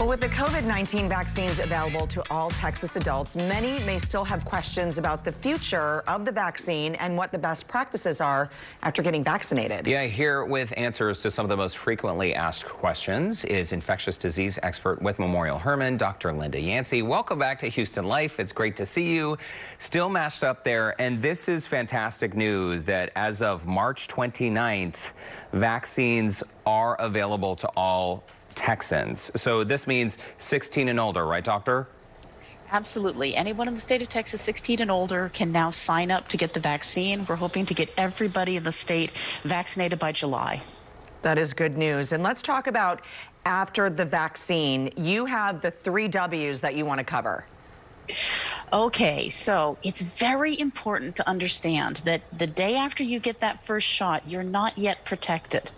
Well, with the COVID-19 vaccines available to all Texas adults, many may still have questions about the future of the vaccine and what the best practices are after getting vaccinated. Yeah, here with answers to some of the most frequently asked questions is infectious disease expert with Memorial Hermann, Dr. Linda Yancey. Welcome back to Houston Life. It's great to see you. Still masked up there. And this is fantastic news that as of March 29th, vaccines are available to all Texans. So this means 16 and older, right, doctor? Absolutely. Anyone in the state of Texas 16 and older can now sign up to get the vaccine. We're hoping to get everybody in the state vaccinated by July. That is good news. And let's talk about after the vaccine. You have the 3 W's that you want to cover. Okay, so it's very important to understand that the day after you get that first shot, you're not yet protected.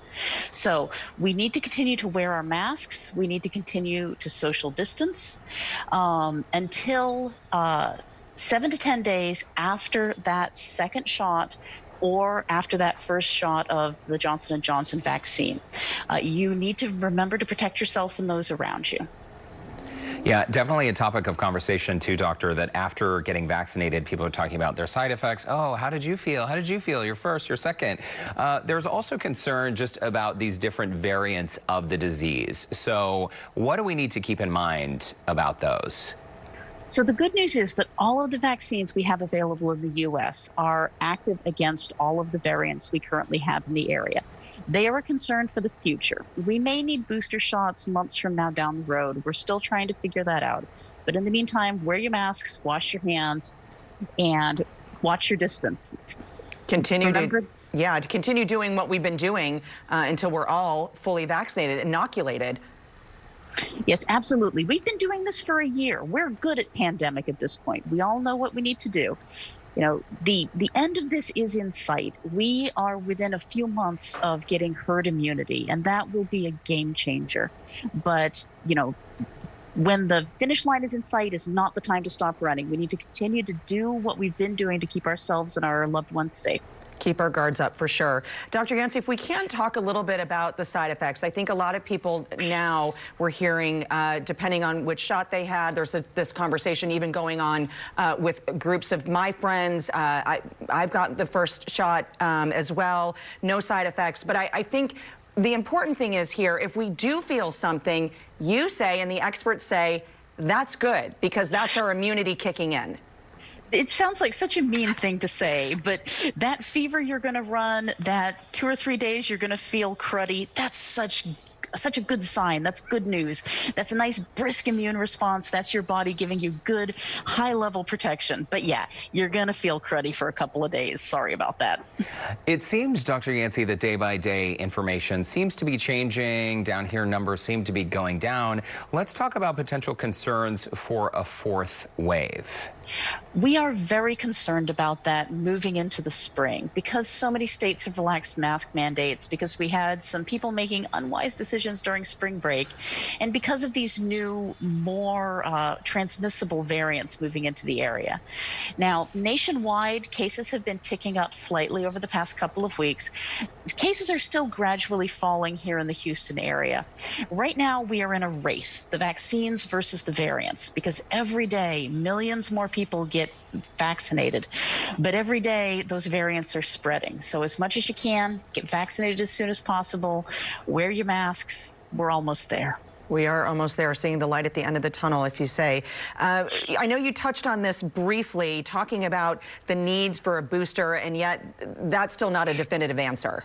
So we need to continue to wear our masks. We need to continue to social distance until 7 to 10 days after that second shot or after that first shot of the Johnson & Johnson vaccine. You need to remember to protect yourself and those around you. Yeah, definitely a topic of conversation too, doctor, that after getting vaccinated, people are talking about their side effects. Oh, how did you feel? How did you feel? Your first, your second. There's also concern just about these different variants of the disease. So what do we need to keep in mind about those? So the good news is that all of the vaccines we have available in the U.S. are active against all of the variants we currently have in the area. They are a concern for the future. We may need booster shots months from now down the road. We're still trying to figure that out. But in the meantime, wear your masks, wash your hands, and watch your distance. Continue doing what we've been doing until we're all fully vaccinated, inoculated. Yes, absolutely. We've been doing this for a year. We're good at pandemic at this point. We all know what we need to do. You know, the end of this is in sight. We are within a few months of getting herd immunity, and that will be a game changer. But, you know, when the finish line is in sight is not the time to stop running. We need to continue to do what we've been doing to keep ourselves and our loved ones safe. Keep our guards up for sure. Dr. Yancey, if we can talk a little bit about the side effects. I think a lot of people now we're hearing, depending on which shot they had, there's this conversation even going on with groups of my friends. I've got the first shot as well, no side effects. But I think the important thing is here, if we do feel something, you say and the experts say, that's good because that's our immunity kicking in. It sounds like such a mean thing to say, but that fever you're going to run, that 2 or 3 days you're going to feel cruddy, that's such a good sign. That's good news. That's a nice brisk immune response. That's your body giving you good high-level protection. But yeah, you're going to feel cruddy for a couple of days. Sorry about that. It seems, Dr. Yancey, that day-by-day information seems to be changing. Down here, numbers seem to be going down. Let's talk about potential concerns for a 4th wave. We are very concerned about that moving into the spring because so many states have relaxed mask mandates, because we had some people making unwise decisions during spring break, and because of these new, more transmissible variants moving into the area. Now, nationwide, cases have been ticking up slightly over the past couple of weeks. Cases are still gradually falling here in the Houston area. Right now, we are in a race, the vaccines versus the variants, because every day, millions more people get vaccinated, but every day those variants are spreading. So as much as you can, get vaccinated as soon as possible, wear your masks. We're almost there. We are almost there, seeing the light at the end of the tunnel, if you say. I know you touched on this briefly, talking about the needs for a booster, and yet that's still not a definitive answer.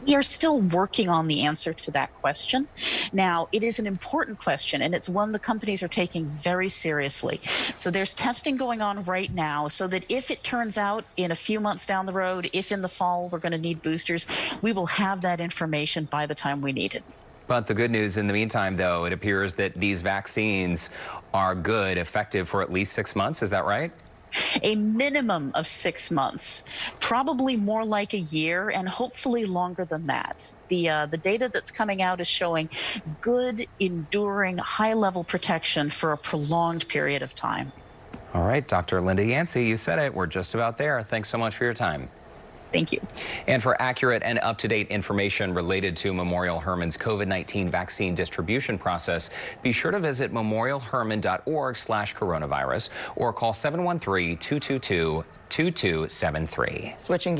We are still working on the answer to that question. Now, it is an important question, and it's one the companies are taking very seriously. So there's testing going on right now so that if it turns out in a few months down the road, if in the fall we're going to need boosters, we will have that information by the time we need it. But the good news in the meantime, though, it appears that these vaccines are good, effective for at least 6 months. Is that right? A minimum of 6 months, probably more like a year, and hopefully longer than that. The data that's coming out is showing good, enduring, high-level protection for a prolonged period of time. All right, Dr. Linda Yancey, you said it. We're just about there. Thanks so much for your time. Thank you. And for accurate and up-to-date information related to Memorial Hermann's COVID-19 vaccine distribution process, be sure to visit memorialhermann.org/coronavirus or call 713-222-2273. Switching